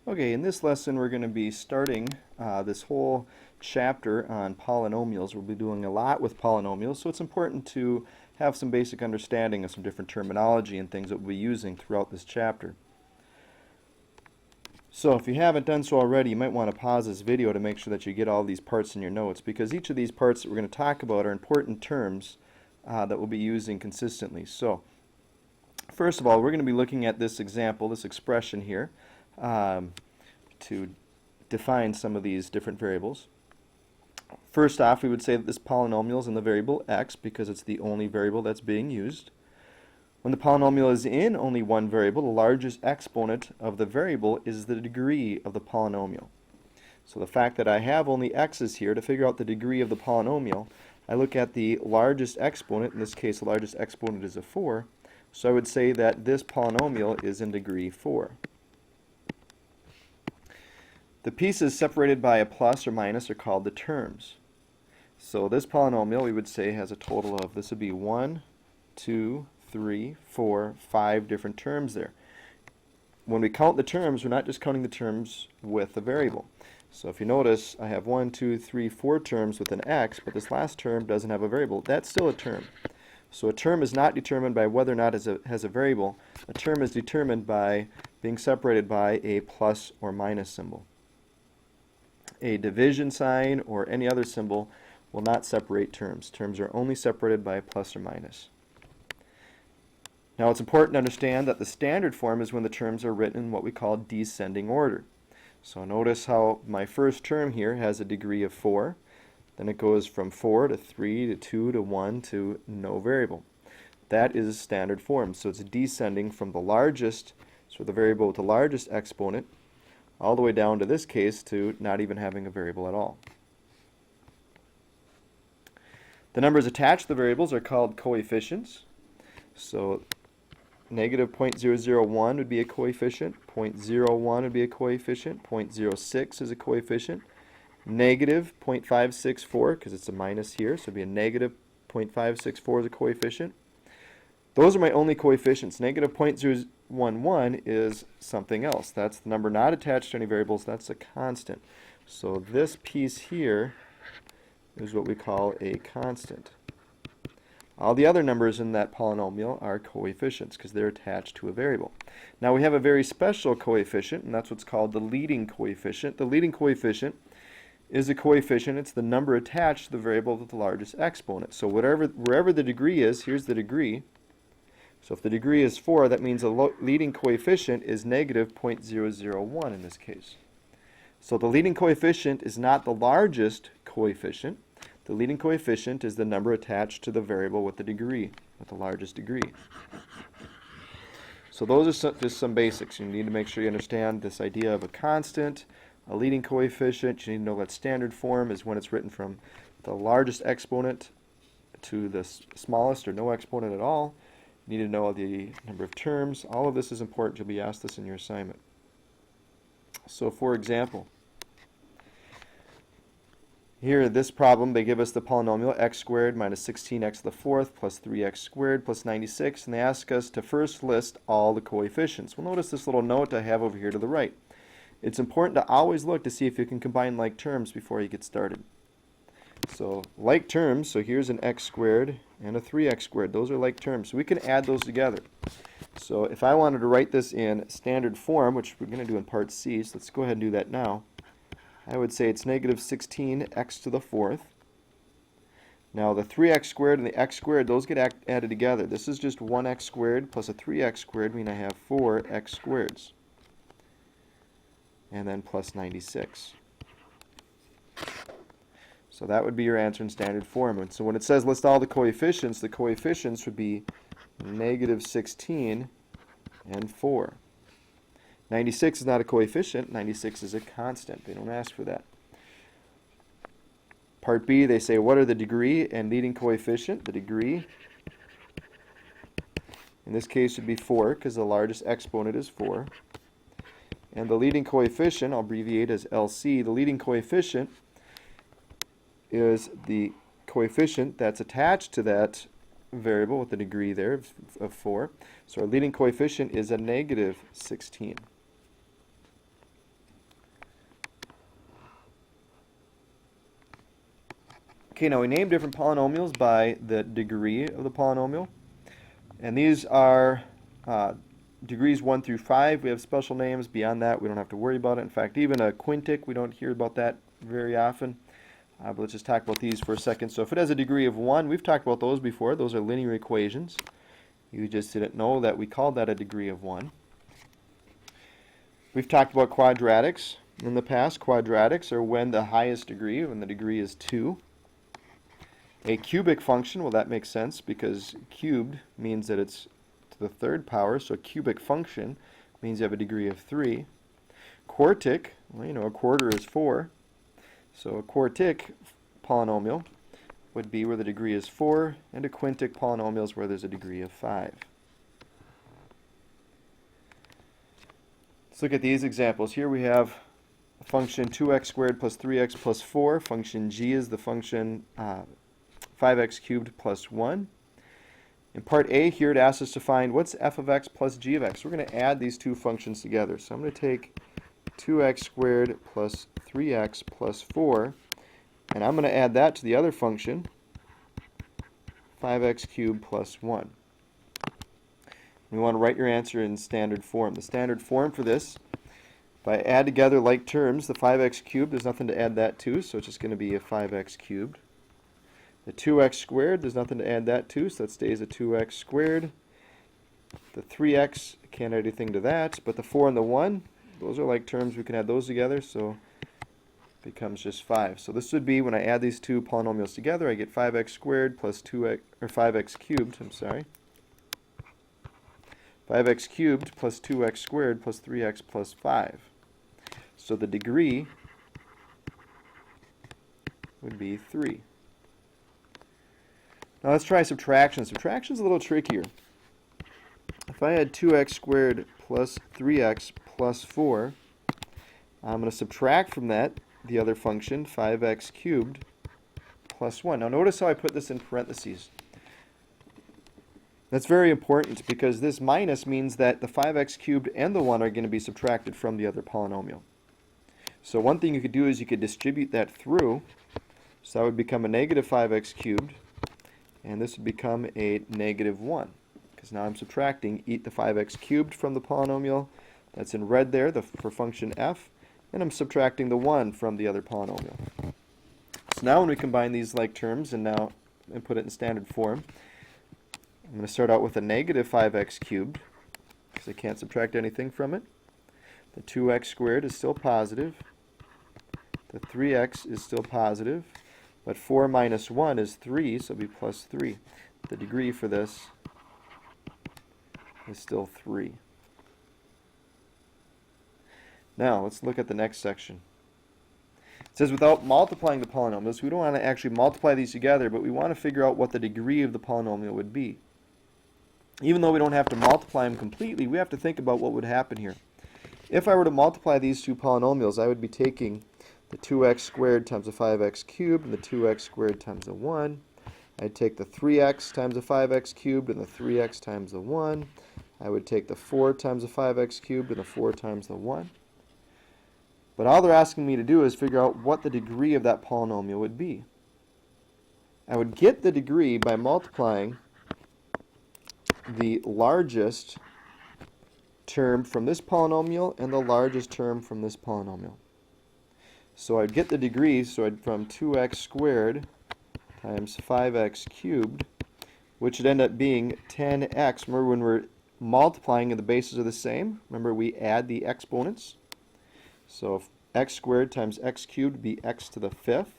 Okay, in this lesson we're going to be starting this whole chapter on polynomials. We'll be doing a lot with polynomials, so it's important to have some basic understanding of some different terminology and things that we'll be using throughout this chapter. So if you haven't done so already, you might want to pause this video to make sure that you get all these parts in your notes, because each of these parts that we're going to talk about are important terms that we'll be using consistently. So first of all, we're going to be looking at this example, this expression here, to define some of these different variables. First off, we would say that this polynomial is in the variable x because it's the only variable that's being used. When the polynomial is in only one variable, the largest exponent of the variable is the degree of the polynomial. So the fact that I have only x's here, to figure out the degree of the polynomial, I look at the largest exponent. In this case, the largest exponent is a 4. So I would say that this polynomial is in degree 4. The pieces separated by a plus or minus are called the terms. So this polynomial, we would say, has a total of, this would be 1, 2, 3, 4, 5 different terms there. When we count the terms, we're not just counting the terms with the variable. So if you notice, I have 1, 2, 3, 4 terms with an x, but this last term doesn't have a variable. That's still a term. So a term is not determined by whether or not it has a variable. A term is determined by being separated by a plus or minus symbol. A division sign or any other symbol will not separate terms. Terms are only separated by a plus or minus. Now it's important to understand that the standard form is when the terms are written in what we call descending order. So notice how my first term here has a degree of 4. Then it goes from 4 to 3 to 2 to 1 to no variable. That is standard form. So it's descending from the largest, so the variable with the largest exponent, all the way down to this case to not even having a variable at all. The numbers attached to the variables are called coefficients. So negative 0.001 would be a coefficient, 0.01 would be a coefficient, 0.06 is a coefficient, negative 0.564, because it's a minus here, so it would be a negative 0.564 is a coefficient. Those are my only coefficients. Negative 0.011 is something else. That's the number not attached to any variables. That's a constant. So this piece here is what we call a constant. All the other numbers in that polynomial are coefficients because they're attached to a variable. Now we have a very special coefficient, and that's what's called the leading coefficient. The leading coefficient is a coefficient. It's the number attached to the variable with the largest exponent. So wherever the degree is, here's the degree. So if the degree is 4, that means the leading coefficient is negative 0.001 in this case. So the leading coefficient is not the largest coefficient. The leading coefficient is the number attached to the variable with the degree, with the largest degree. So those are just some basics. You need to make sure you understand this idea of a constant, a leading coefficient. You need to know that standard form is when it's written from the largest exponent to the smallest or no exponent at all. You need to know the number of terms. All of this is important. You'll be asked this in your assignment. So for example, here in this problem they give us the polynomial x squared minus 16x to the fourth plus 3x squared plus 96, and they ask us to first list all the coefficients. Well, notice this little note I have over here to the right. It's important to always look to see if you can combine like terms before you get started. So like terms, so here's an x squared and a 3x squared. Those are like terms. So we can add those together. So if I wanted to write this in standard form, which we're going to do in part C, so let's go ahead and do that now. I would say it's negative 16x to the fourth. Now the 3x squared and the x squared, those get added together. This is just 1x squared plus a 3x squared, meaning I have 4x squareds. And then plus 96. So that would be your answer in standard form. And so when it says list all the coefficients would be negative 16 and 4. 96 is not a coefficient. 96 is a constant. They don't ask for that. Part B, they say what are the degree and leading coefficient? The degree, in this case, would be 4 because the largest exponent is 4. And the leading coefficient, I'll abbreviate as LC, the leading coefficient is the coefficient that's attached to that variable with the degree there of 4. So our leading coefficient is a negative 16. Okay, now we name different polynomials by the degree of the polynomial. And these are degrees 1 through 5. We have special names. Beyond that, we don't have to worry about it. In fact, even a quintic, we don't hear about that very often. But let's just talk about these for a second. So if it has a degree of 1, we've talked about those before. Those are linear equations. You just didn't know that we called that a degree of 1. We've talked about quadratics in the past. Quadratics are when the highest degree, when the degree is 2. A cubic function, well, that makes sense because cubed means that it's to the third power, so a cubic function means you have a degree of 3. Quartic, well, you know, a quarter is 4. So a quartic polynomial would be where the degree is 4, and a quintic polynomial is where there's a degree of 5. Let's look at these examples. Here we have a function 2x squared plus 3x plus 4. Function g is the function 5x cubed plus 1. In part A here it asks us to find what's f of x plus g of x. We're going to add these two functions together. So I'm going to take 2x squared plus 3x plus 4, and I'm going to add that to the other function, 5x cubed plus 1. We want to write your answer in standard form. The standard form for this, if I add together like terms, the 5x cubed, there's nothing to add that to, so it's just going to be a 5x cubed. The 2x squared, there's nothing to add that to, so that stays a 2x squared. The 3x, can't add anything to that, but the 4 and the 1, those are like terms, we can add those together, so it becomes just 5. So this would be, when I add these two polynomials together, I get 5x squared plus 2x, or 5x cubed, I'm sorry. 5x cubed plus 2x squared plus 3x plus 5. So the degree would be 3. Now let's try subtraction. Subtraction is a little trickier. If I had 2x squared plus 3x plus 4, I'm going to subtract from that the other function, 5x cubed plus 1. Now notice how I put this in parentheses. That's very important because this minus means that the 5x cubed and the 1 are going to be subtracted from the other polynomial. So one thing you could do is you could distribute that through. So that would become a negative 5x cubed, and this would become a negative 1. Because now I'm subtracting the 5x cubed from the polynomial that's in red there for function f, and I'm subtracting the 1 from the other polynomial. So now when we combine these like terms and put it in standard form, I'm going to start out with a negative 5x cubed, because I can't subtract anything from it. The 2x squared is still positive. The 3x is still positive. But 4 minus 1 is 3, so it'll be plus 3. The degree for this is still 3. Now, let's look at the next section. It says without multiplying the polynomials, we don't want to actually multiply these together, but we want to figure out what the degree of the polynomial would be. Even though we don't have to multiply them completely, we have to think about what would happen here. If I were to multiply these two polynomials, I would be taking the 2x squared times the 5x cubed and the 2x squared times the 1. I'd take the 3x times the 5x cubed and the 3x times the 1. I would take the 4 times the 5x cubed and the 4 times the 1. But all they're asking me to do is figure out what the degree of that polynomial would be. I would get the degree by multiplying the largest term from this polynomial and the largest term from this polynomial. So I'd get the degree, so from 2x squared times 5x cubed, which would end up being 10x. Remember when we're multiplying and the bases are the same? Remember we add the exponents. So if x squared times x cubed would be x to the 5th.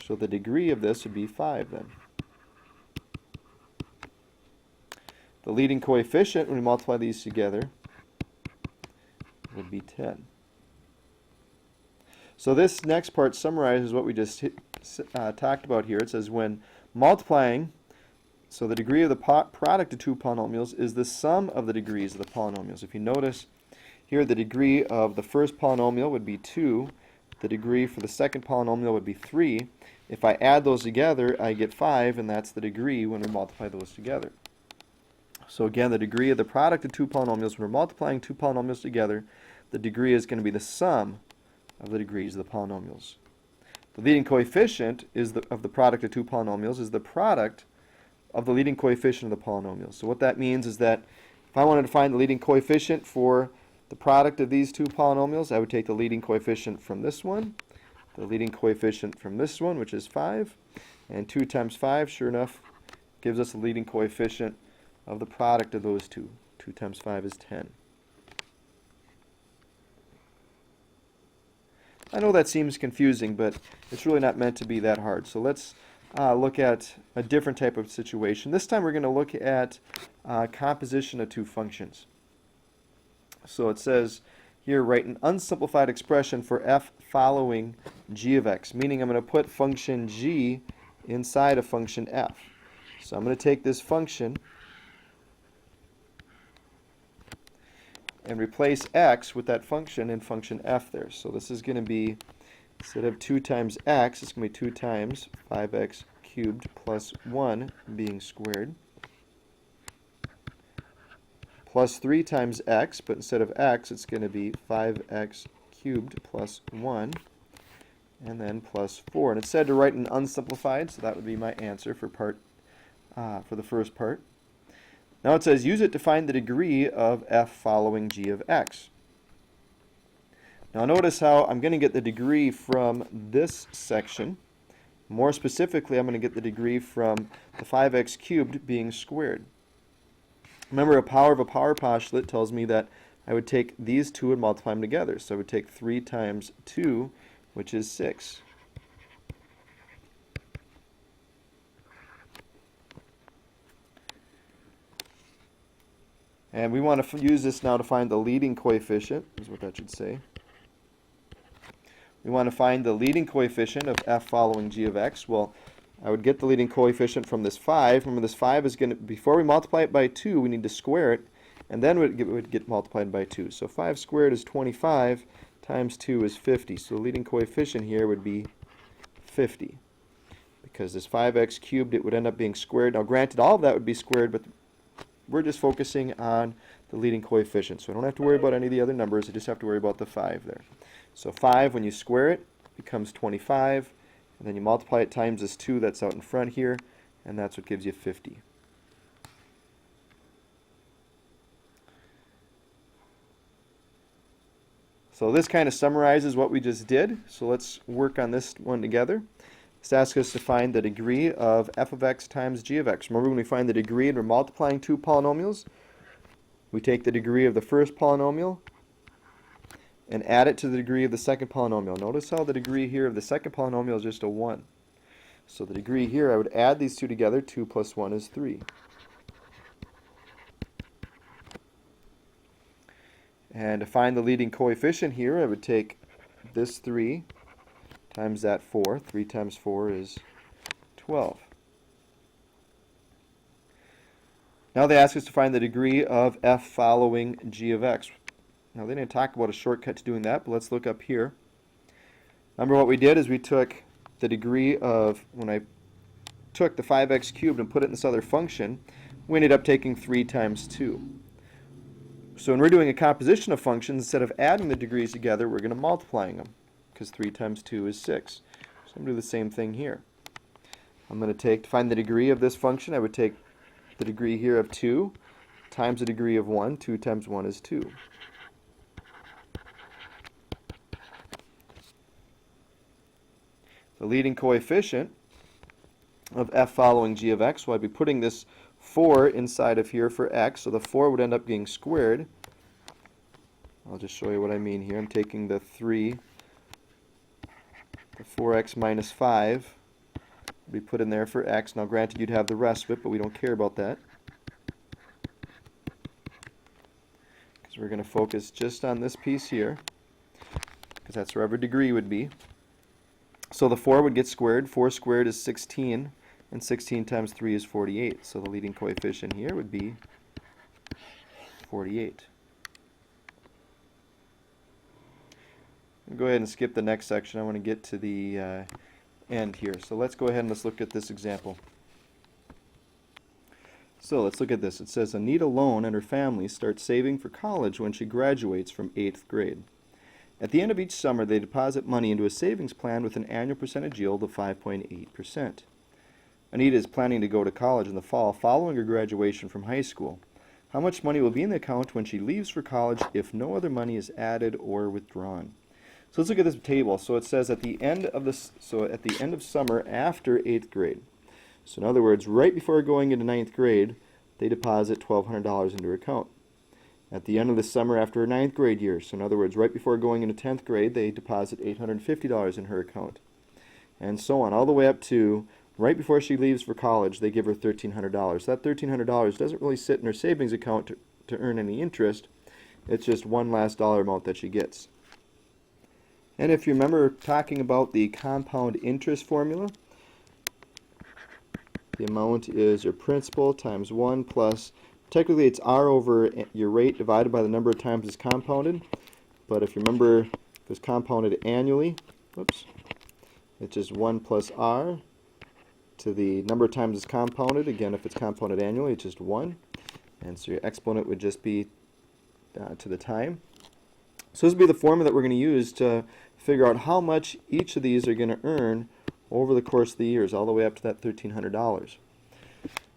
So the degree of this would be 5 then. The leading coefficient, when we multiply these together, would be 10. So this next part summarizes what we just talked about here. It says when multiplying, so the degree of the product of two polynomials is the sum of the degrees of the polynomials. If you notice here, the degree of the first polynomial would be 2. The degree for the second polynomial would be 3. If I add those together, I get 5, and that's the degree when we multiply those together. So again, the degree of the product of two polynomials, when we're multiplying two polynomials together, the degree is going to be the sum of the degrees of the polynomials. The leading coefficient of the product of two polynomials is the product of the leading coefficient of the polynomials. So what that means is that if I wanted to find the leading coefficient for the product of these two polynomials, I would take the leading coefficient from this one, the leading coefficient from this one, which is 5, and 2 times 5, sure enough, gives us the leading coefficient of the product of those two. 2 times 5 is 10. I know that seems confusing, but it's really not meant to be that hard. So let's look at a different type of situation. This time we're going to look at composition of two functions. So it says here, write an unsimplified expression for f following g of x, meaning I'm going to put function g inside of function f. So I'm going to take this function and replace x with that function in function f there. So this is going to be, instead of 2 times x, it's going to be 2 times 5x cubed plus 1 being squared, plus 3 times x, but instead of x, it's going to be 5x cubed plus 1, and then plus 4. And it said to write an unsimplified, so that would be my answer for the first part. Now it says use it to find the degree of f following g of x. Now notice how I'm going to get the degree from this section. More specifically, I'm going to get the degree from the 5x cubed being squared. Remember, a power of a power postulate tells me that I would take these two and multiply them together. So I would take 3 times 2, which is 6. And we want to use this now to find the leading coefficient, is what that should say. We want to find the leading coefficient of f following g of x. Well, I would get the leading coefficient from this 5. Remember, this 5 is going to, before we multiply it by 2, we need to square it, and then it would get multiplied by 2. So 5 squared is 25, times 2 is 50. So the leading coefficient here would be 50. Because this 5x cubed, it would end up being squared. Now granted, all of that would be squared, but we're just focusing on the leading coefficient. So I don't have to worry about any of the other numbers, I just have to worry about the 5 there. So 5, when you square it, becomes 25, and then you multiply it times this 2 that's out in front here, and that's what gives you 50. So this kind of summarizes what we just did. So let's work on this one together. This asks us to find the degree of f of x times g of x. Remember, when we find the degree and we're multiplying two polynomials, we take the degree of the first polynomial and add it to the degree of the second polynomial. Notice how the degree here of the second polynomial is just a 1. So the degree here, I would add these two together. 2 plus 1 is 3. And to find the leading coefficient here, I would take this 3 times that 4. 3 times 4 is 12. Now they ask us to find the degree of f following g of x. Now they didn't talk about a shortcut to doing that, but let's look up here. Remember what we did is we took the degree of, when I took the 5x cubed and put it in this other function, we ended up taking 3 times 2. So when we're doing a composition of functions, instead of adding the degrees together, we're going to multiplying them, because 3 times 2 is 6. So I'm going to do the same thing here. I'm going to find the degree of this function, I would take the degree here of 2 times the degree of 1. 2 times 1 is 2. The leading coefficient of f following g of x, well, I'd be putting this 4 inside of here for x, so the 4 would end up getting squared. I'll just show you what I mean here. I'm taking the 3, the 4x minus 5, will be put in there for x. Now granted, you'd have the rest of it, but we don't care about that, because we're going to focus just on this piece here, because that's where every degree would be. So the 4 would get squared. 4 squared is 16, and 16 times 3 is 48. So the leading coefficient here would be 48. I'll go ahead and skip the next section. I want to get to the end here. So let's go ahead and let's look at this example. So let's look at this. It says Anita Lone and her family start saving for college when she graduates from 8th grade. At the end of each summer, they deposit money into a savings plan with an annual percentage yield of 5.8%. Anita is planning to go to college in the fall following her graduation from high school. How much money will be in the account when she leaves for college if no other money is added or withdrawn? So let's look at this table. So it says at the end of summer after 8th grade. So in other words, right before going into 9th grade, they deposit $1,200 into her account. At the end of the summer after her 9th grade year, so in other words, right before going into 10th grade, they deposit $850 in her account. And so on, all the way up to right before she leaves for college, they give her $1,300. That $1,300 doesn't really sit in her savings account to earn any interest. It's just one last dollar amount that she gets. And if you remember talking about the compound interest formula, the amount is your principal times 1 plus, technically it's R over your rate divided by the number of times it's compounded. But if you remember, if it's compounded annually, it's just 1 plus R to the number of times it's compounded. Again, if it's compounded annually, it's just 1. And so your exponent would just be to the time. So this will be the formula that we're going to use to figure out how much each of these are going to earn over the course of the years, all the way up to that $1,300.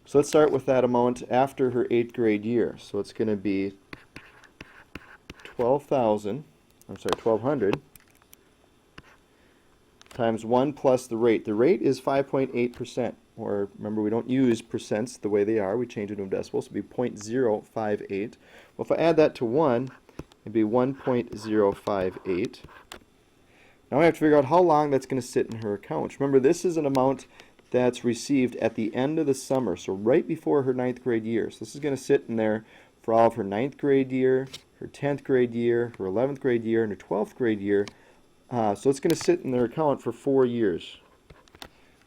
So let's start with that amount after her 8th grade year. So it's going to be $1,200 times 1 plus the rate. The rate is 5.8%, or remember, we don't use percents the way they are. We change it to decimals, so it'd be 0.058. Well, if I add that to 1, it'd be 1.058. Now I have to figure out how long that's going to sit in her account. Remember, this is an amount that's received at the end of the summer, so right before her 9th grade year. So this is going to sit in there for all of her 9th grade year, her 10th grade year, her 11th grade year, and her 12th grade year. So it's going to sit in their account for 4 years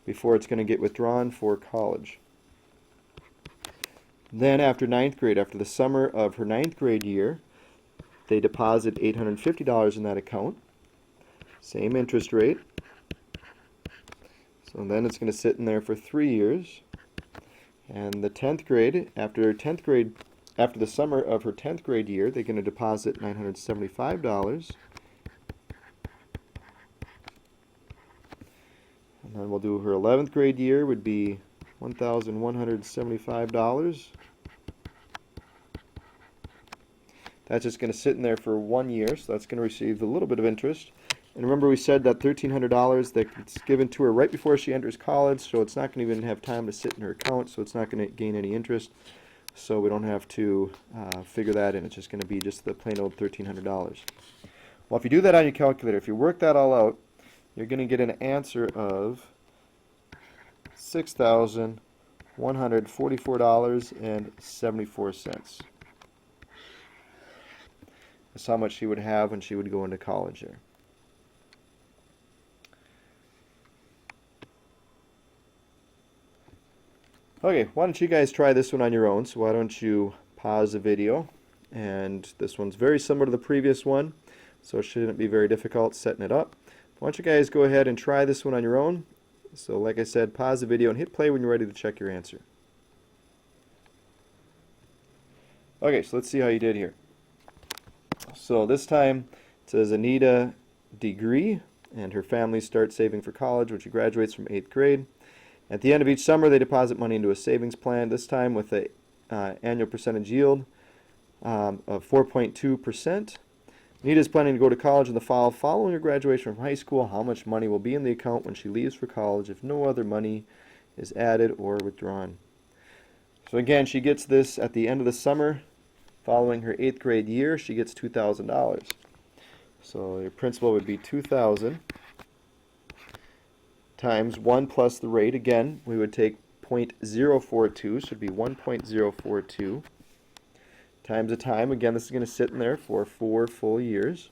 before it's going to get withdrawn for college. Then after 9th grade, after the summer of her 9th grade year, they deposit $850 in that account. Same interest rate. So then it's going to sit in there for 3 years. And the 10th grade, after the summer of her 10th grade year, they're going to deposit $975. And then we'll do her 11th grade year would be $1,175. That's just going to sit in there for 1 year, so that's going to receive a little bit of interest. And remember, we said that $1,300 that's given to her right before she enters college, so it's not going to even have time to sit in her account, so it's not going to gain any interest. So we don't have to figure that in. It's just going to be just the plain old $1,300. Well, if you do that on your calculator, if you work that all out, you're going to get an answer of $6,144.74. That's how much she would have when she would go into college there. Okay, why don't you guys try this one on your own? So why don't you pause the video, and this one's very similar to the previous one, so it shouldn't be very difficult setting it up. Why don't you guys go ahead and try this one on your own? So like I said, pause the video and hit play when you're ready to check your answer. Okay, so let's see how you did here. So this time it says Anita degree, and her family starts saving for college when she graduates from 8th grade. At the end of each summer, they deposit money into a savings plan, this time with an annual percentage yield of 4.2%. Anita is planning to go to college in the fall following her graduation from high school. How much money will be in the account when she leaves for college if no other money is added or withdrawn? So again, she gets this at the end of the summer. Following her 8th grade year, she gets $2,000. So your principal would be $2,000 times 1 plus the rate. Again, we would take 0.042, so it would be 1.042, times the time. Again, this is going to sit in there for 4 full years,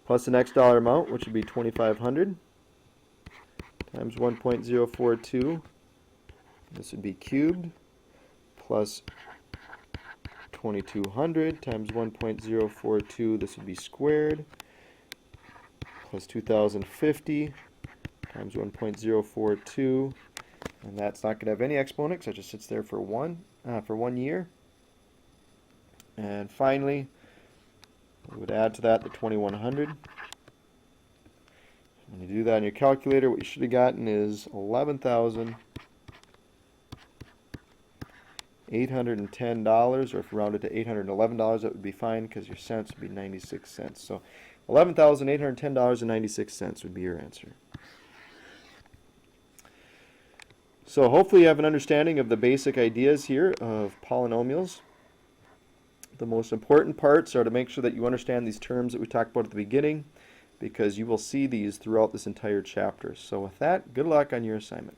plus the next dollar amount, which would be $2,500, times 1.042. This would be cubed, plus 2,200 times 1.042. This would be squared, plus 2,050 times 1.042, and that's not going to have any exponent, so it just sits there for 1 year. And finally, We would add to that the 2100. When you do that in your calculator, what you should have gotten is $11,810, or if you rounded to $811, that would be fine because your cents would be 96 cents. So $11,810.96 would be your answer. So hopefully you have an understanding of the basic ideas here of polynomials. The most important parts are to make sure that you understand these terms that we talked about at the beginning, because you will see these throughout this entire chapter. So with that, good luck on your assignment.